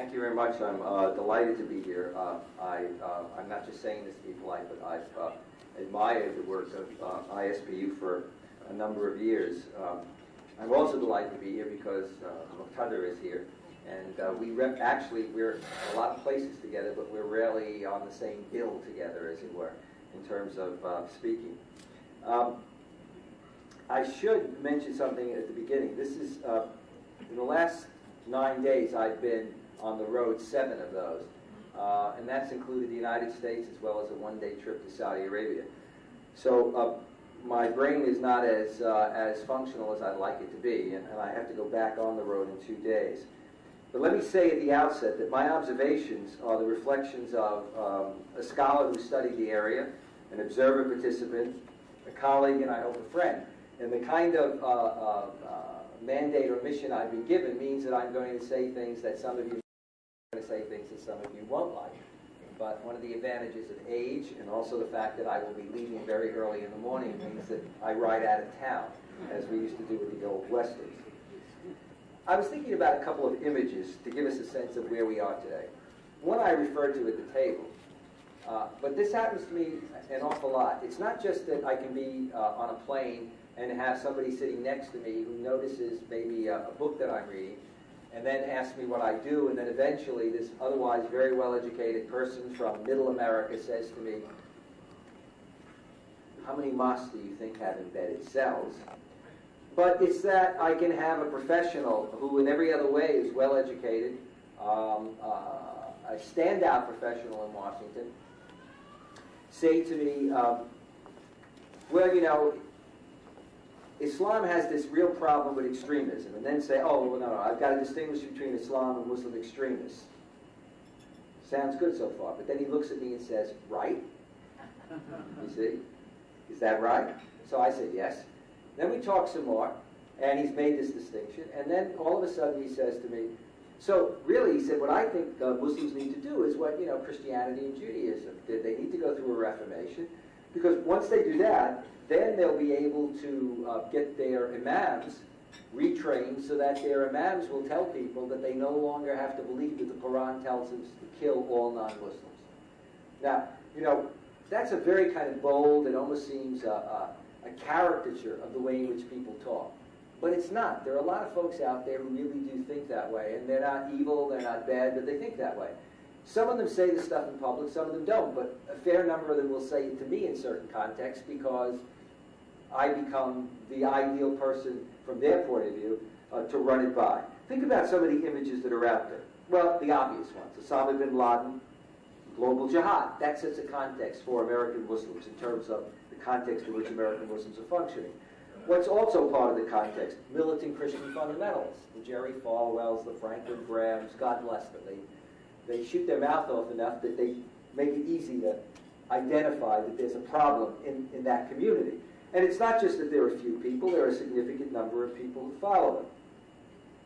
Thank you very much. I'm delighted to be here. I'm not just saying this to be polite, but I've admired the work of ISPU for a number of years. I'm also delighted to be here because Muqtada is here, and we're a lot of places together, but we're rarely on the same bill together, as it were, in terms of speaking. I should mention something at the beginning. This is, in the last 9 days, I've been on the road, 7 of those, and that's included the United States as well as a one-day trip to Saudi Arabia. So my brain is not as functional as I'd like it to be, and I have to go back on the road in 2 days. But let me say at the outset that my observations are the reflections of a scholar who studied the area, an observer participant, a colleague, and I hope a friend. And the kind of mandate or mission I've been given means that I'm going to say things that some of you are going to say things that some of you won't like. But one of the advantages of age, and also the fact that I will be leaving very early in the morning, means that I ride out of town, as we used to do with the old westerns. I was thinking about a couple of images to give us a sense of where we are today. One I referred to at the table. But this happens to me an awful lot. It's not just that I can be on a plane and have somebody sitting next to me who notices maybe a book that I'm reading and then asks me what I do, and then eventually this otherwise very well-educated person from middle America says to me, how many mosques do you think have embedded cells? But it's that I can have a professional who in every other way is well-educated, a standout professional in Washington, say to me, well, you know, Islam has this real problem with extremism, and then say, oh, well, no, I've got to distinguish between Islam and Muslim extremists. Sounds good so far, but then he looks at me and says, right? You see? Is that right? So I say, yes. Then we talk some more, and he's made this distinction, and then all of a sudden he says to me, so really, he said, what I think Muslims need to do is what, you know, Christianity and Judaism did. They need to go through a reformation, because once they do that, then they'll be able to get their imams retrained so that their imams will tell people that they no longer have to believe that the Quran tells us to kill all non-Muslims. Now, you know, that's a very kind of bold, it almost seems a caricature of the way in which people talk. But it's not. There are a lot of folks out there who really do think that way, and they're not evil, they're not bad, but they think that way. Some of them say this stuff in public, some of them don't, but a fair number of them will say it to me in certain contexts because I become the ideal person from their point of view to run it by. Think about some of the images that are out there. Well, the obvious ones, Osama bin Laden, global jihad. That sets a context for American Muslims in terms of the context in which American Muslims are functioning. What's also part of the context? Militant Christian fundamentalists, the Jerry Falwells, the Franklin Grahams, God bless them. They shoot their mouth off enough that they make it easy to identify that there's a problem in that community. And it's not just that there are a few people, there are a significant number of people who follow them.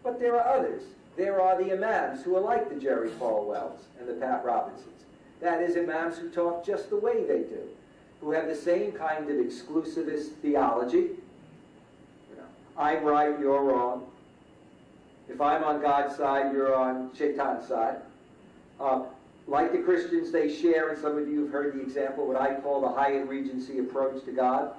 But there are others. There are the imams who are like the Jerry Falwells and the Pat Robinsons. That is, imams who talk just the way they do, who have the same kind of exclusivist theology. I'm right, you're wrong. If I'm on God's side, you're on Shaitan's side. Like the Christians, they share, and some of you have heard the example, what I call the Hyatt Regency approach to God,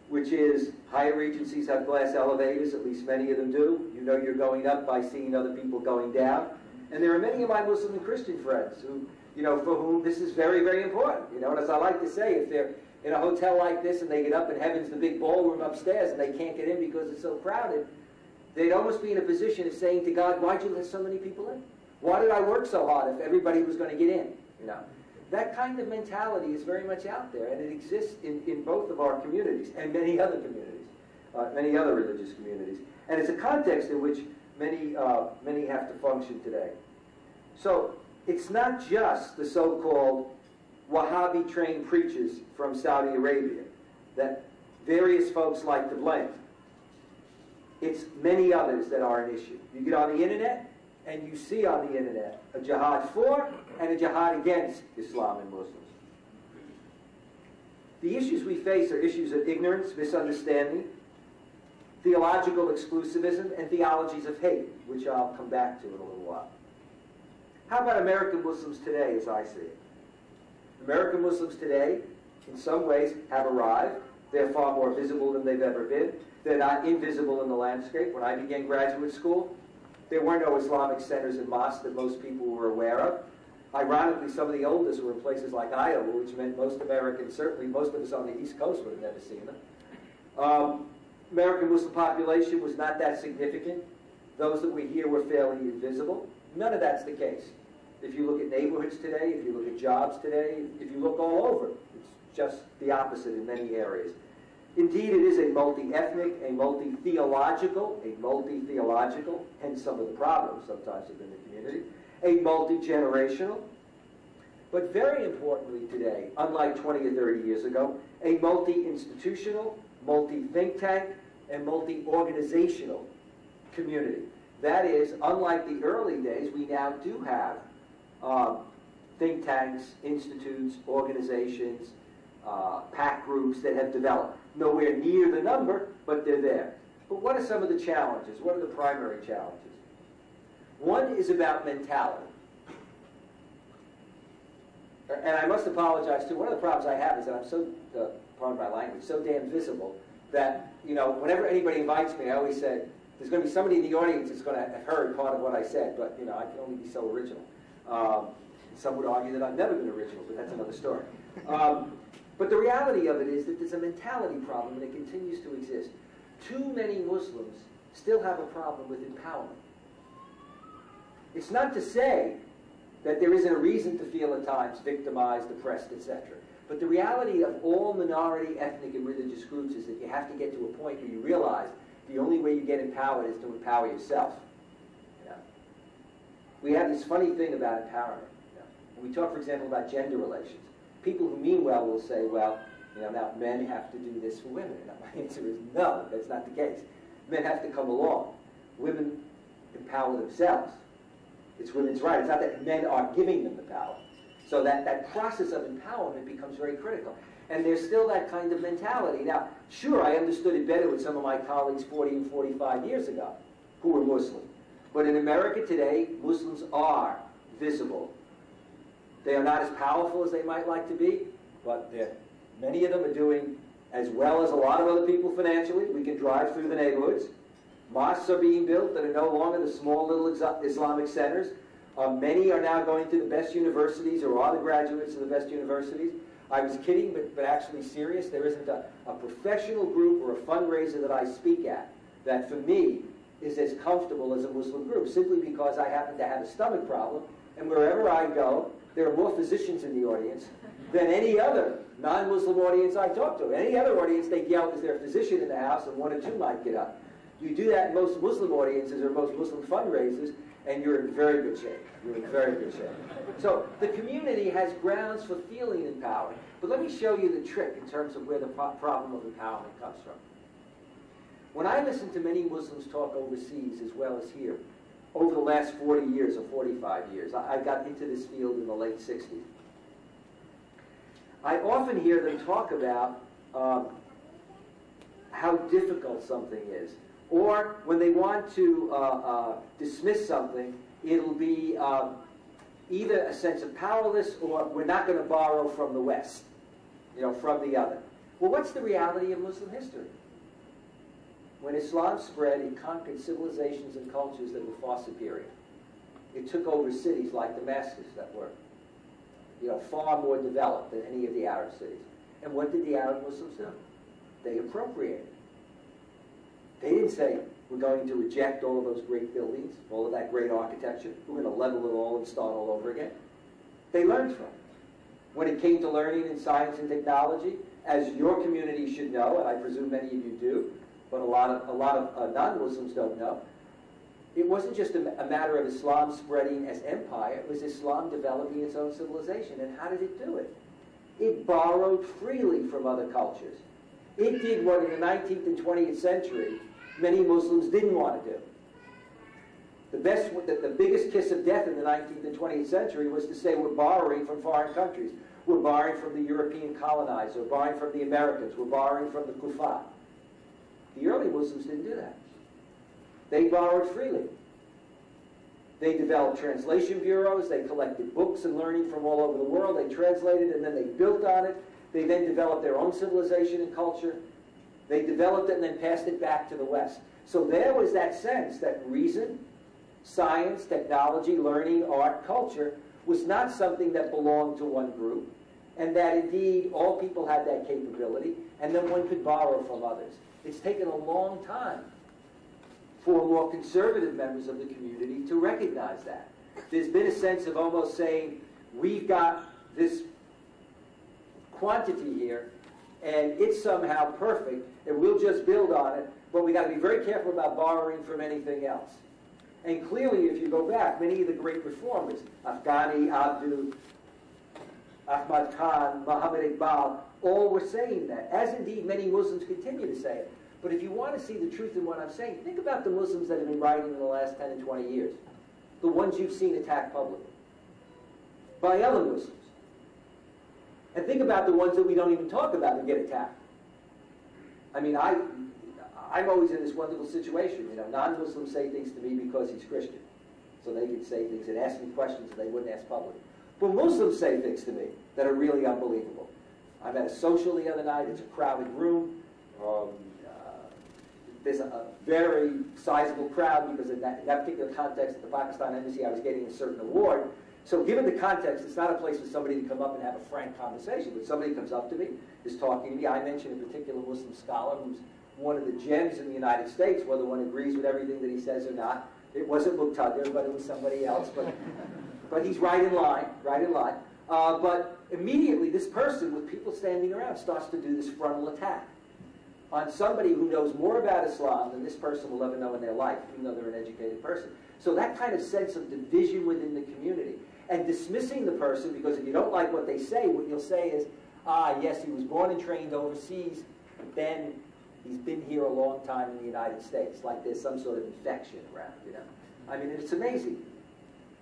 which is Hyatt Regencies have glass elevators, at least many of them do. You know you're going up by seeing other people going down. And there are many of my Muslim and Christian friends who, you know, for whom this is very, very important. You know, and as I like to say, if they're in a hotel like this and they get up and heaven's the big ballroom upstairs and they can't get in because it's so crowded, they'd almost be in a position of saying to God, why'd you let so many people in? Why did I work so hard if everybody was going to get in? You know, that kind of mentality is very much out there, and it exists in both of our communities and many other communities, many other religious communities. And it's a context in which many have to function today. So it's not just the so-called Wahhabi-trained preachers from Saudi Arabia that various folks like to blame. It's many others that are an issue. You get on the internet, and you see on the internet a jihad for and a jihad against Islam and Muslims. The issues we face are issues of ignorance, misunderstanding, theological exclusivism, and theologies of hate, which I'll come back to in a little while. How about American Muslims today, as I see it? American Muslims today, in some ways, have arrived. They're far more visible than they've ever been. They're not invisible in the landscape. When I began graduate school, there were no Islamic centers and mosques that most people were aware of. Ironically, some of the oldest were in places like Iowa, which meant most Americans, certainly most of us on the East Coast, would have never seen them. American Muslim population was not that significant. Those that were here were fairly invisible. None of that's the case. If you look at neighborhoods today, if you look at jobs today, if you look all over, it's just the opposite in many areas. Indeed, it is a multi-ethnic, a multi-theological, hence some of the problems sometimes within the community, a multi-generational, but very importantly today, unlike 20 or 30 years ago, a multi-institutional, multi-think tank, and multi-organizational community. That is, unlike the early days, we now do have think tanks, institutes, organizations, PAC groups that have developed. Nowhere near the number, but they're there. But what are some of the challenges? What are the primary challenges? One is about mentality. And I must apologize too. One of the problems I have is that I'm so, pardon my language, so damn visible that, you know, whenever anybody invites me, I always say, there's going to be somebody in the audience that's going to have heard part of what I said, but, you know, I can only be so original. Some would argue that I've never been original, but that's another story. But the reality of it is that there's a mentality problem, and it continues to exist. Too many Muslims still have a problem with empowerment. It's not to say that there isn't a reason to feel at times victimized, oppressed, etc. But the reality of all minority ethnic and religious groups is that you have to get to a point where you realize the only way you get empowered is to empower yourself. You know? We have this funny thing about empowerment. You know? When we talk, for example, about gender relations, people who mean well will say, well, you know, now men have to do this for women. And my answer is no, that's not the case. Men have to come along. Women empower themselves. It's women's right. It's not that men are giving them the power. So that process of empowerment becomes very critical. And there's still that kind of mentality. Now, sure, I understood it better with some of my colleagues 40 and 45 years ago who were Muslim. But in America today, Muslims are visible. They are not as powerful as they might like to be, but many of them are doing as well as a lot of other people financially. We can drive through the neighborhoods. Mosques are being built that are no longer the small little Islamic centers. Many are now going to the best universities or are the graduates of the best universities. I was kidding, but actually serious. There isn't a professional group or a fundraiser that I speak at that for me is as comfortable as a Muslim group, simply because I happen to have a stomach problem, and wherever I go, there are more physicians in the audience than any other non-Muslim audience I talk to. Any other audience, they yell, is there a physician in the house, and one or two might get up. You do that in most Muslim audiences or most Muslim fundraisers, and you're in very good shape. You're in very good shape. So the community has grounds for feeling empowered. But let me show you the trick in terms of where the problem of empowerment comes from. When I listen to many Muslims talk overseas as well as here, over the last 40 years or 45 years, I got into this field in the late 60s. I often hear them talk about how difficult something is. Or when they want to dismiss something, it'll be either a sense of powerless or we're not going to borrow from the West, you know, from the other. Well, what's the reality of Muslim history? When Islam spread, it conquered civilizations and cultures that were far superior. It took over cities like Damascus that were, you know, far more developed than any of the Arab cities. And what did the Arab Muslims do? They appropriated. They didn't say, we're going to reject all of those great buildings, all of that great architecture. We're going to level it all and start all over again. They learned from it. When it came to learning in science and technology, as your community should know, and I presume many of you do, but a lot of non-Muslims don't know, it wasn't just a matter of Islam spreading as empire. It was Islam developing its own civilization. And how did it do it? It borrowed freely from other cultures. It did what in the 19th and 20th century many Muslims didn't want to do. The biggest kiss of death in the 19th and 20th century was to say we're borrowing from foreign countries. We're borrowing from the European colonizers. We're borrowing from the Americans. We're borrowing from the Kuffar. The early Muslims didn't do that. They borrowed freely. They developed translation bureaus. They collected books and learning from all over the world. They translated, and then they built on it. They then developed their own civilization and culture. They developed it and then passed it back to the West. So there was that sense that reason, science, technology, learning, art, culture was not something that belonged to one group, and that indeed all people had that capability, and then one could borrow from others. It's taken a long time for more conservative members of the community to recognize that. There's been a sense of almost saying, we've got this quantity here, and it's somehow perfect, and we'll just build on it, but we got to be very careful about borrowing from anything else. And clearly, if you go back, many of the great reformers, Afghani, Abdu, Ahmad Khan, Muhammad Iqbal, all were saying that, as indeed many Muslims continue to say it. But if you want to see the truth in what I'm saying, think about the Muslims that have been writing in the last 10 and 20 years. The ones you've seen attacked publicly by other Muslims. And think about the ones that we don't even talk about that get attacked. I mean, I'm always in this wonderful situation. You know, non-Muslims say things to me because he's Christian. So they can say things and ask me questions that they wouldn't ask publicly. But Muslims say things to me that are really unbelievable. I'm at a social the other night. It's a crowded room. There's a very sizable crowd because in that particular context at the Pakistan Embassy, I was getting a certain award. So given the context, it's not a place for somebody to come up and have a frank conversation, but somebody comes up to me, is talking to me. I mentioned a particular Muslim scholar who's one of the gems in the United States, whether one agrees with everything that he says or not. It wasn't Muqtadir, but it was somebody else. But he's right in line, right in line. But immediately, this person, with people standing around, starts to do this frontal attack on somebody who knows more about Islam than this person will ever know in their life, even though they're an educated person. So that kind of sense of division within the community, and dismissing the person, because if you don't like what they say, what you'll say is, ah, yes, he was born and trained overseas, but then he's been here a long time in the United States, like there's some sort of infection around, you know. I mean, it's amazing.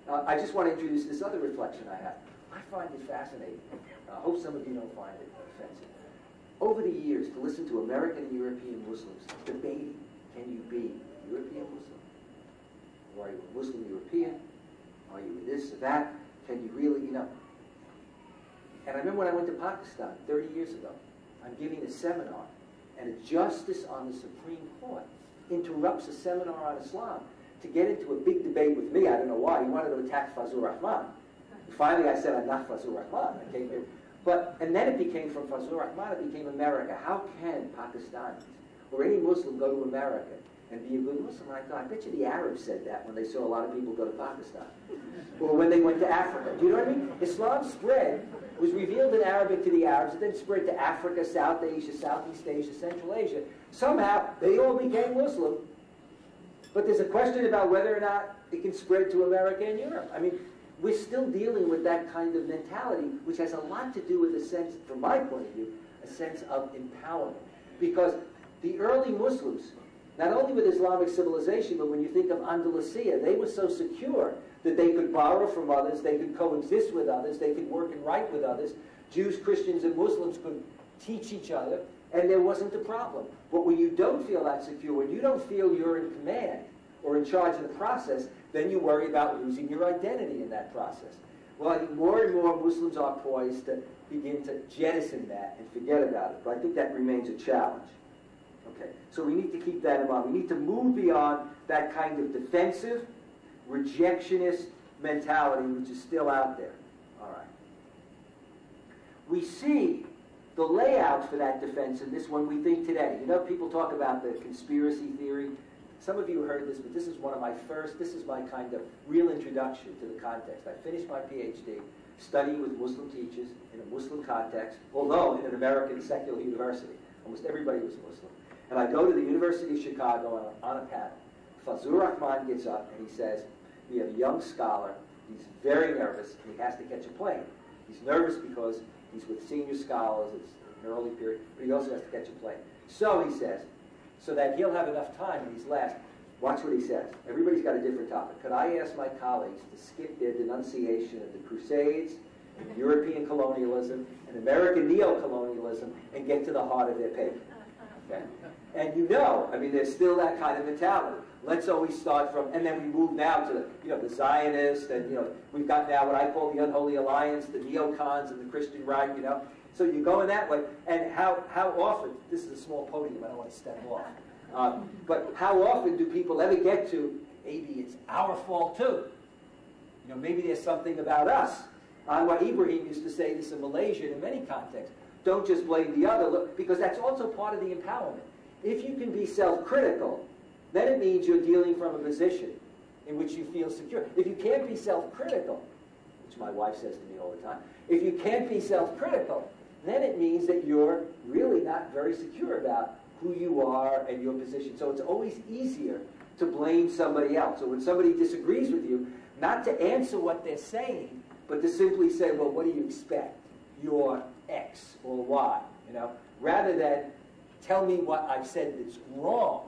I just want to introduce this other reflection I have. I find it fascinating. I hope some of you don't find it offensive. Over the years, to listen to American and European Muslims debating, can you be a European Muslim? Or are you a Muslim European? Are you this or that? Can you really, you know? And I remember when I went to Pakistan 30 years ago, I'm giving a seminar, and a justice on the Supreme Court interrupts a seminar on Islam to get into a big debate with me. I don't know why. He wanted to attack Fazlur Rahman. Finally, I said, I'm not Fazlur Rahman. I came here. And then it became, from Fazlur Rahman, it became America. How can Pakistanis or any Muslim go to America and be a good Muslim? And I thought, I bet you the Arabs said that when they saw a lot of people go to Pakistan. Or when they went to Africa. Do you know what I mean? Islam spread, was revealed in Arabic to the Arabs, and then spread to Africa, South Asia, Southeast Asia, Central Asia. Somehow, they all became Muslim. But there's a question about whether or not it can spread to America and Europe. I mean, we're still dealing with that kind of mentality, which has a lot to do with a sense, from my point of view, a sense of empowerment. Because the early Muslims, not only with Islamic civilization, but when you think of Andalusia, they were so secure that they could borrow from others, they could coexist with others, they could work and write with others. Jews, Christians, and Muslims could teach each other, and there wasn't a problem. But when you don't feel that secure, when you don't feel you're in command or in charge of the process, then you worry about losing your identity in that process. Well, I think more and more Muslims are poised to begin to jettison that and forget about it. But I think that remains a challenge. Okay, so we need to keep that in mind. We need to move beyond that kind of defensive, rejectionist mentality which is still out there. All right. We see the layouts for that defense in this one we think today. You know, people talk about the conspiracy theory. Some of you heard this, but this is one of my first, this is my kind of real introduction to the context. I finished my PhD studying with Muslim teachers in a Muslim context, although in an American secular university. Almost everybody was Muslim. And I go to the University of Chicago on a panel. Fazlur Rahman gets up and he says, we have a young scholar, he's very nervous, and he has to catch a plane. He's nervous because he's with senior scholars, it's an early period, but he also has to catch a plane. So he says, so that he'll have enough time when he's last. Watch what he says. Everybody's got a different topic. Could I ask my colleagues to skip their denunciation of the Crusades, and European colonialism, and American neo-colonialism, and get to the heart of their paper? Okay? And you know, I mean, there's still that kind of mentality. Let's always start from, and then we move now to, the Zionists, and, we've got now what I call the Unholy Alliance, the neocons and the Christian right, So you're going that way, and how often, this is a small podium, I don't want to step off, but how often do people ever get to, maybe it's our fault too? Maybe there's something about us. Anwar Ibrahim used to say this in Malaysia in many contexts. Don't just blame the other, look, because that's also part of the empowerment. If you can be self-critical, then it means you're dealing from a position in which you feel secure. If you can't be self-critical, which my wife says to me all the time, if you can't be self-critical, then it means that you're really not very secure about who you are and your position. So it's always easier to blame somebody else. So when somebody disagrees with you, not to answer what they're saying, but to simply say, well, what do you expect? You're X or Y, rather than tell me what I've said that's wrong.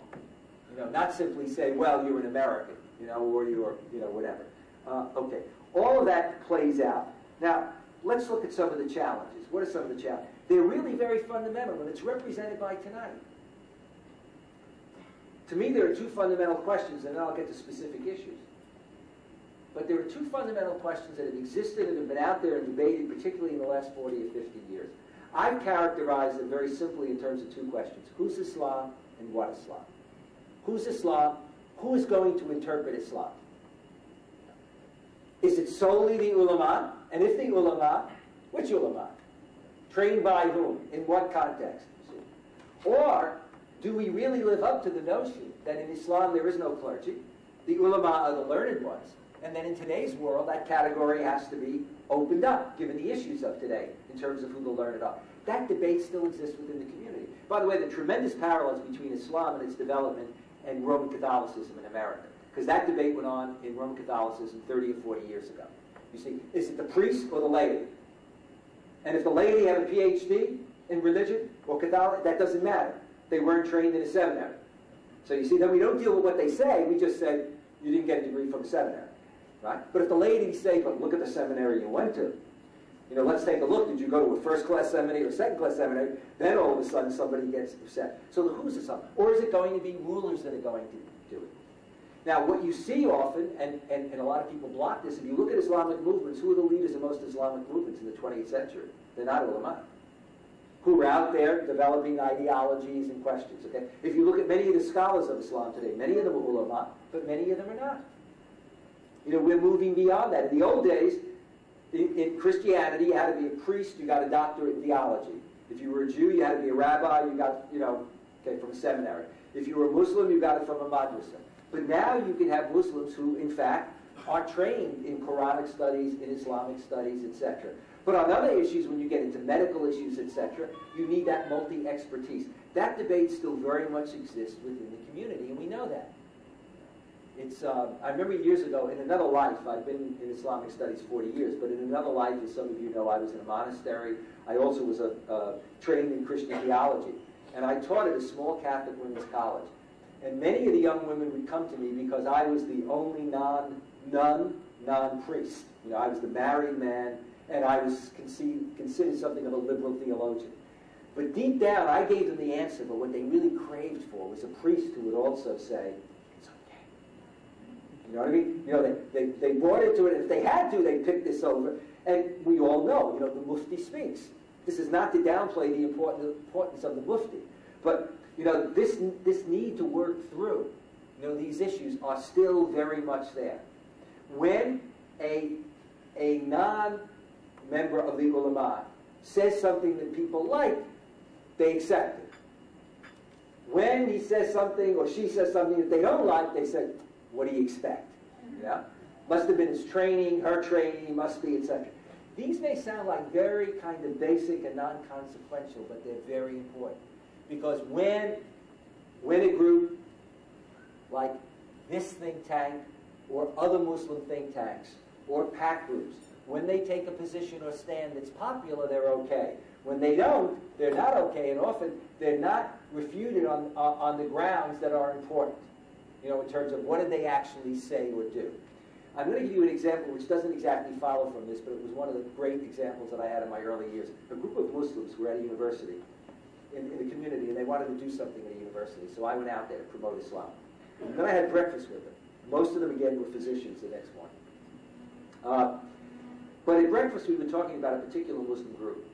Not simply say, well, you're an American, or you're, whatever. Okay, all of that plays out. Now, let's look at some of the challenges. What are some of the challenges? They're really very fundamental, and it's represented by tonight. To me, there are two fundamental questions, and then I'll get to specific issues. But there are two fundamental questions that have existed and have been out there and debated, particularly in the last 40 or 50 years. I've characterized them very simply in terms of two questions. Who's Islam and what Islam? Who's Islam? Who is going to interpret Islam? Is it solely the ulama? And if the ulama, which ulama? Trained by whom? In what context? Or do we really live up to the notion that in Islam there is no clergy? The ulama are the learned ones. And then in today's world, that category has to be opened up, given the issues of today, in terms of who the learned are. That debate still exists within the community. By the way, there are tremendous parallels between Islam and its development and Roman Catholicism in America. Because that debate went on in Roman Catholicism 30 or 40 years ago. You see, is it the priest or the laity? And if the laity have a PhD in religion or Catholic, that doesn't matter. They weren't trained in a seminary. So you see, then we don't deal with what they say, we just say, you didn't get a degree from a seminary. Right? But if the laity say, but look at the seminary you went to, let's take a look, did you go to a first-class seminary or second-class seminary? Then all of a sudden somebody gets upset. So who's the something? Or is it going to be rulers that are going to do it? Now, what you see often, and a lot of people block this, if you look at Islamic movements, who are the leaders of most Islamic movements in the 20th century? They're not ulama. Who are out there developing ideologies and questions. Okay? If you look at many of the scholars of Islam today, many of them are ulama, but many of them are not. We're moving beyond that. In the old days, in Christianity, you had to be a priest, you got a doctorate in theology. If you were a Jew, you had to be a rabbi, you got, from a seminary. If you were a Muslim, you got it from a madrasa. But now you can have Muslims who, in fact, are trained in Quranic studies, in Islamic studies, etc. But on other issues, when you get into medical issues, etc., you need that multi-expertise. That debate still very much exists within the community, and we know that. I remember years ago, in another life, I've been in Islamic studies 40 years, but in another life, as some of you know, I was in a monastery. I also was trained in Christian theology. And I taught at a small Catholic women's college. And many of the young women would come to me because I was the only non-priest. I was the married man, and I was considered something of a liberal theologian. But deep down, I gave them the answer, but what they really craved for was a priest who would also say, you know what I mean? They bought into it. If they had to, they'd pick this over. And we all know, the Mufti speaks. This is not to downplay the importance of the Mufti. But, this need to work through, these issues are still very much there. When a non-member of the ulama says something that people like, they accept it. When he says something or she says something that they don't like, they say, what do you expect? Yeah? Must have been his training, her training, must be, etc. These may sound like very kind of basic and non-consequential, but they're very important. Because when a group like this think tank or other Muslim think tanks or PAC groups, when they take a position or stand that's popular, they're okay. When they don't, they're not okay, and often they're not refuted on the grounds that are important. In terms of what did they actually say or do. I'm going to give you an example which doesn't exactly follow from this, but it was one of the great examples that I had in my early years. A group of Muslims were at a university, in the community, and they wanted to do something at a university. So I went out there to promote Islam. And then I had breakfast with them. Most of them, again, were physicians the next morning. But at breakfast, we were talking about a particular Muslim group.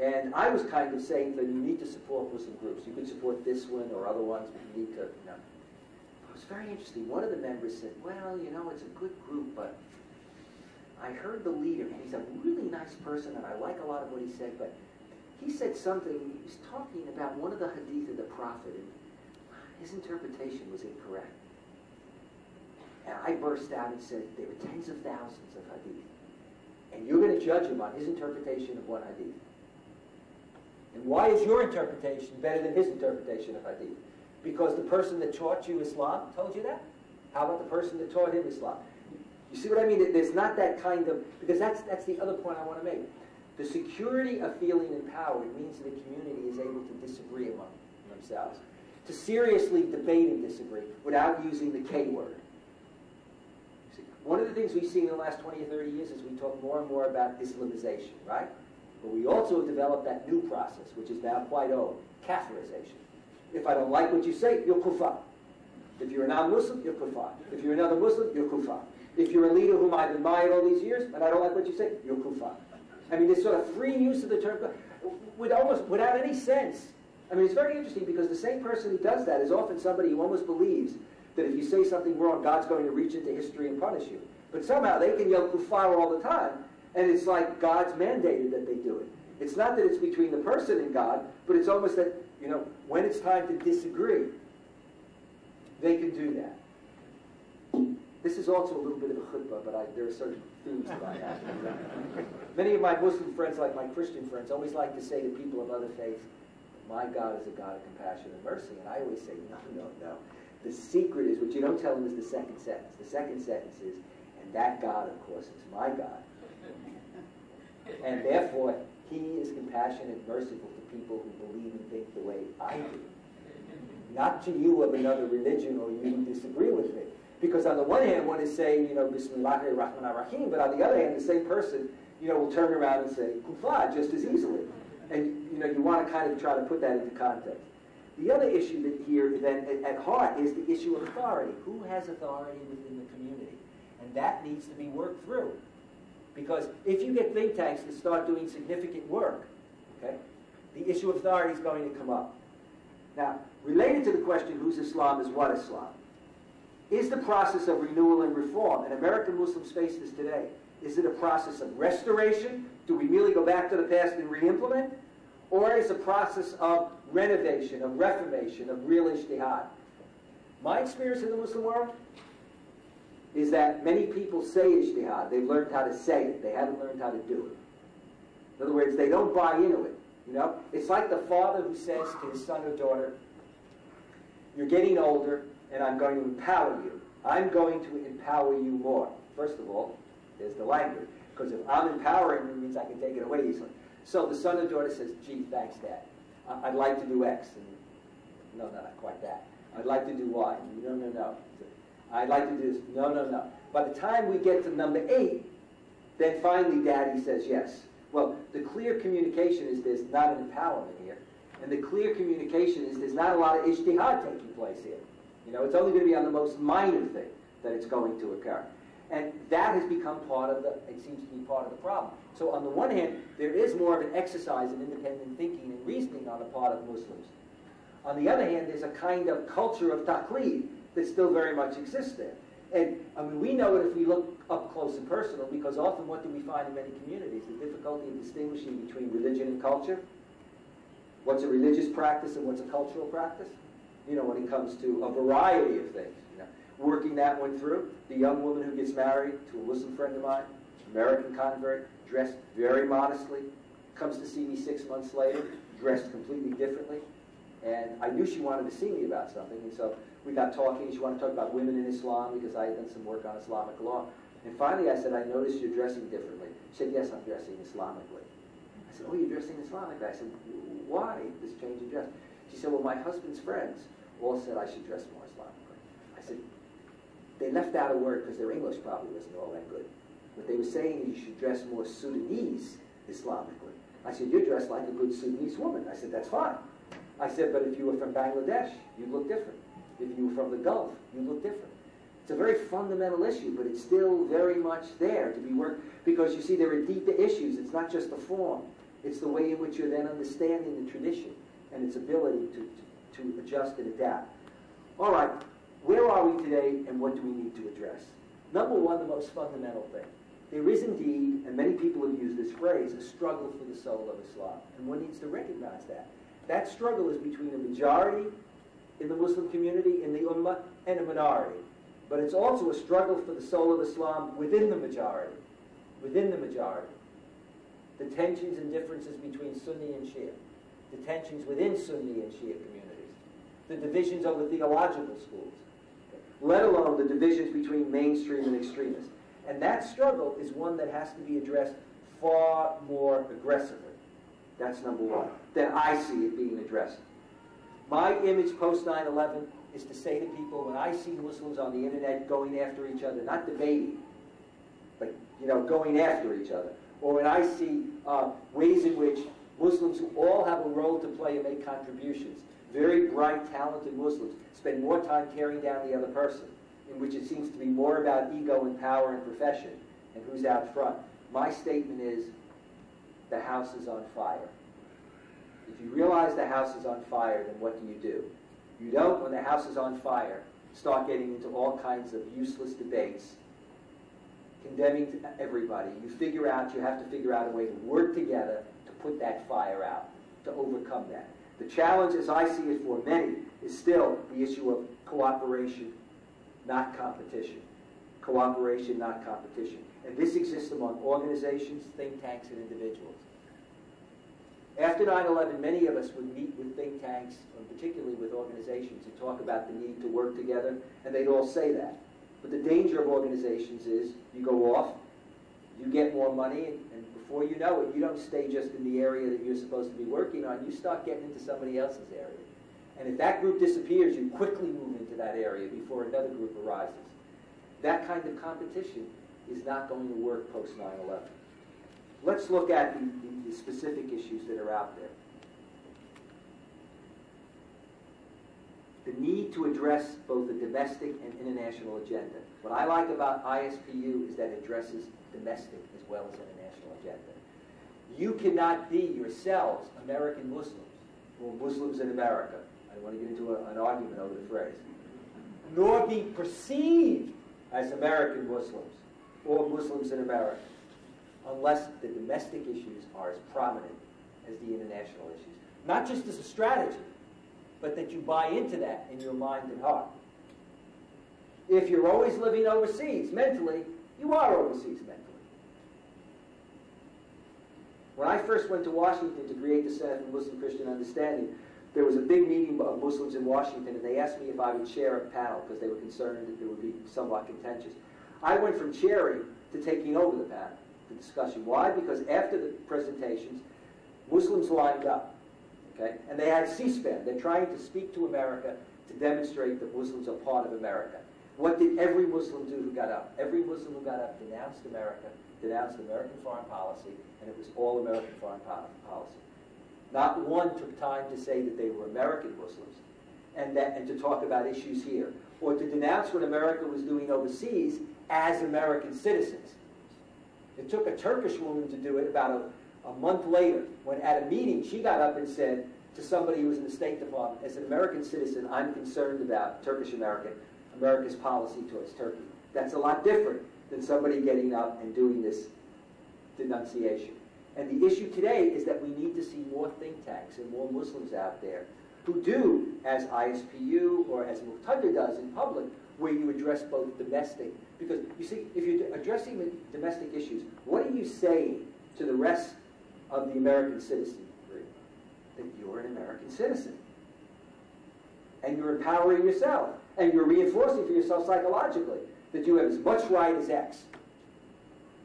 And I was kind of saying that you need to support Muslim groups. You could support this one or other ones, but you need to, you know. It was very interesting. One of the members said, well, you know, it's a good group, but I heard the leader, and he's a really nice person, and I like a lot of what he said, but he said something, he was talking about one of the hadith of the Prophet, and his interpretation was incorrect. And I burst out and said, there were tens of thousands of hadith, and you're going to judge him on his interpretation of one hadith. And why is your interpretation better than his interpretation of hadith? Because the person that taught you Islam told you that? How about the person that taught him Islam? You see what I mean? There's not that kind of, because that's the other point I want to make. The security of feeling empowered means that a community is able to disagree among themselves, to seriously debate and disagree without using the K word. See, one of the things we've seen in the last 20 or 30 years is we talk more and more about Islamization, right? But we also have developed that new process, which is now quite old, Kafirization. If I don't like what you say, you're kufar. If you're a non-Muslim, you're kufar. If you're another Muslim, you're kufar. If you're a leader whom I've admired all these years, and I don't like what you say, you're kufar. I mean, this sort of free use of the term, without any sense. I mean, it's very interesting because the same person who does that is often somebody who almost believes that if you say something wrong, God's going to reach into history and punish you. But somehow they can yell kufar all the time, and it's like God's mandated that they do it. It's not that it's between the person and God, but it's almost that, you know, when it's time to disagree, they can do that. This is also a little bit of a khutbah, but there are certain themes that I have. Many of my Muslim friends, like my Christian friends, always like to say to people of other faiths, my God is a God of compassion and mercy. And I always say, no, no, no. The secret is, what you don't tell them is the second sentence. The second sentence is, and that God, of course, is my God. And therefore, he is compassionate and merciful to people who believe and think the way I do. Not to you of another religion or you who disagree with me. Because on the one hand, one is saying, you know, Bismillahir Rahmanir Rahim, but on the other hand, the same person, you know, will turn around and say, kufar, just as easily. And, you know, you want to kind of try to put that into context. The other issue that here, then, at heart, is the issue of authority. Who has authority within the community? And that needs to be worked through. Because if you get think tanks that start doing significant work, okay, the issue of authority is going to come up. Now, related to the question, whose Islam is what Islam, is the process of renewal and reform, and American Muslims face this today. Is it a process of restoration? Do we merely go back to the past and re-implement? Or is it a process of renovation, of reformation, of real ijtihad? My experience in the Muslim world is that many people say ijtihad. They've learned how to say it. They haven't learned how to do it. In other words, they don't buy into it. You know, it's like the father who says to his son or daughter, you're getting older, and I'm going to empower you. I'm going to empower you more. First of all, there's the language. Because if I'm empowering you, it means I can take it away easily. So the son or daughter says, gee, thanks, Dad. I'd like to do X. And, no, not quite that. I'd like to do Y. No, no, no. I'd like to do this. No, no, no. By the time we get to number 8, then finally Daddy says yes. Well, the clear communication is there's not an empowerment here. And the clear communication is there's not a lot of ijtihad taking place here. You know, it's only going to be on the most minor thing that it's going to occur. And that has become part of the, it seems to be part of the problem. So on the one hand, there is more of an exercise in independent thinking and reasoning on the part of Muslims. On the other hand, there's a kind of culture of taqlid that still very much exists there. And I mean, we know it if we look up close and personal, because often what do we find in many communities? The difficulty of distinguishing between religion and culture. What's a religious practice and what's a cultural practice? You know, when it comes to a variety of things. You know, working that one through. The young woman who gets married to a Muslim friend of mine, American convert, dressed very modestly, comes to see me 6 months later, dressed completely differently. And I knew she wanted to see me about something, and so we got talking. She wanted to talk about women in Islam because I had done some work on Islamic law. And finally I said, I noticed you're dressing differently. She said, yes, I'm dressing Islamically. I said, oh, you're dressing Islamically? I said, why this change in dress? She said, well, my husband's friends all said I should dress more Islamically. I said, they left out a word because their English probably wasn't all that good. What they were saying is you should dress more Sudanese Islamically. I said, you're dressed like a good Sudanese woman. I said, that's fine. I said, but if you were from Bangladesh, you'd look different. If you were from the Gulf, you'd look different. It's a very fundamental issue, but it's still very much there to be worked, because you see there are deeper issues. It's not just the form. It's the way in which you're then understanding the tradition and its ability to adjust and adapt. All right, where are we today and what do we need to address? Number one, the most fundamental thing. There is indeed, and many people have used this phrase, a struggle for the soul of Islam. And one needs to recognize that. That struggle is between a majority in the Muslim community, in the Ummah, and a minority. But it's also a struggle for the soul of Islam within the majority. Within the majority. The tensions and differences between Sunni and Shia. The tensions within Sunni and Shia communities. The divisions over theological schools. Let alone the divisions between mainstream and extremists. And that struggle is one that has to be addressed far more aggressively. That's number one. Than I see it being addressed. My image post 9/11 is to say to people, when I see Muslims on the internet going after each other, not debating, but going after each other, or when I see ways in which Muslims who all have a role to play and make contributions, very bright, talented Muslims, spend more time tearing down the other person, in which it seems to be more about ego and power and profession and who's out front. My statement is, the house is on fire. If you realize the house is on fire, then what do? You don't, when the house is on fire, start getting into all kinds of useless debates, condemning everybody. You have to figure out a way to work together to put that fire out, to overcome that. The challenge, as I see it for many, is still the issue of cooperation, not competition. Cooperation, not competition. And this exists among organizations, think tanks, and individuals. After 9/11, many of us would meet with think tanks, and particularly with organizations, and talk about the need to work together, and they'd all say that. But the danger of organizations is you go off, you get more money, and before you know it, you don't stay just in the area that you're supposed to be working on, you start getting into somebody else's area. And if that group disappears, you quickly move into that area before another group arises. That kind of competition is not going to work post 9/11. Let's look at the specific issues that are out there. The need to address both the domestic and international agenda. What I like about ISPU is that it addresses domestic as well as international agenda. You cannot be yourselves American Muslims or Muslims in America. I don't want to get into an argument over the phrase. Nor be perceived as American Muslims or Muslims in America, unless the domestic issues are as prominent as the international issues. Not just as a strategy, but that you buy into that in your mind and heart. If you're always living overseas mentally, you are overseas mentally. When I first went to Washington to create the Center for Muslim-Christian Understanding, there was a big meeting of Muslims in Washington, and they asked me if I would chair a panel because they were concerned that it would be somewhat contentious. I went from chairing to taking over the panel, the discussion. Why? Because after the presentations, Muslims lined up, okay? And they had C-SPAN. They're trying to speak to America to demonstrate that Muslims are part of America. What did every Muslim do who got up? Every Muslim who got up denounced America, denounced American foreign policy, and it was all American foreign policy. Not one took time to say that they were American Muslims and to talk about issues here, or to denounce what America was doing overseas as American citizens. It took a Turkish woman to do it about a month later, when at a meeting she got up and said to somebody who was in the State Department, as an American citizen, I'm concerned about America's policy towards Turkey. That's a lot different than somebody getting up and doing this denunciation. And the issue today is that we need to see more think tanks and more Muslims out there who do, as ISPU or as Muqtada does in public, where you address both domestic. Because, you see, if you're addressing the domestic issues, what are you saying to the rest of the American citizenry? That you're an American citizen. And you're empowering yourself. And you're reinforcing for yourself psychologically that you have as much right as X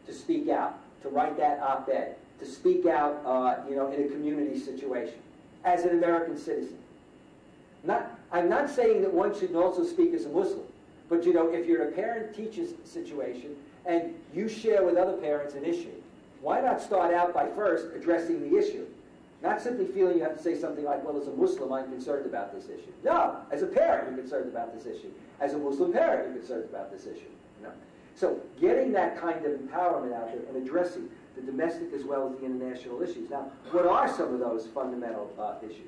to speak out, to write that op-ed, to speak out in a community situation as an American citizen. I'm not saying that one shouldn't also speak as a Muslim, but if you're in a parent-teacher situation and you share with other parents an issue, why not start out by first addressing the issue? Not simply feeling you have to say something like, well, as a Muslim, I'm concerned about this issue. No, as a parent, you're concerned about this issue. As a Muslim parent, you're concerned about this issue. You know? So getting that kind of empowerment out there and addressing the domestic as well as the international issues. Now, what are some of those fundamental issues?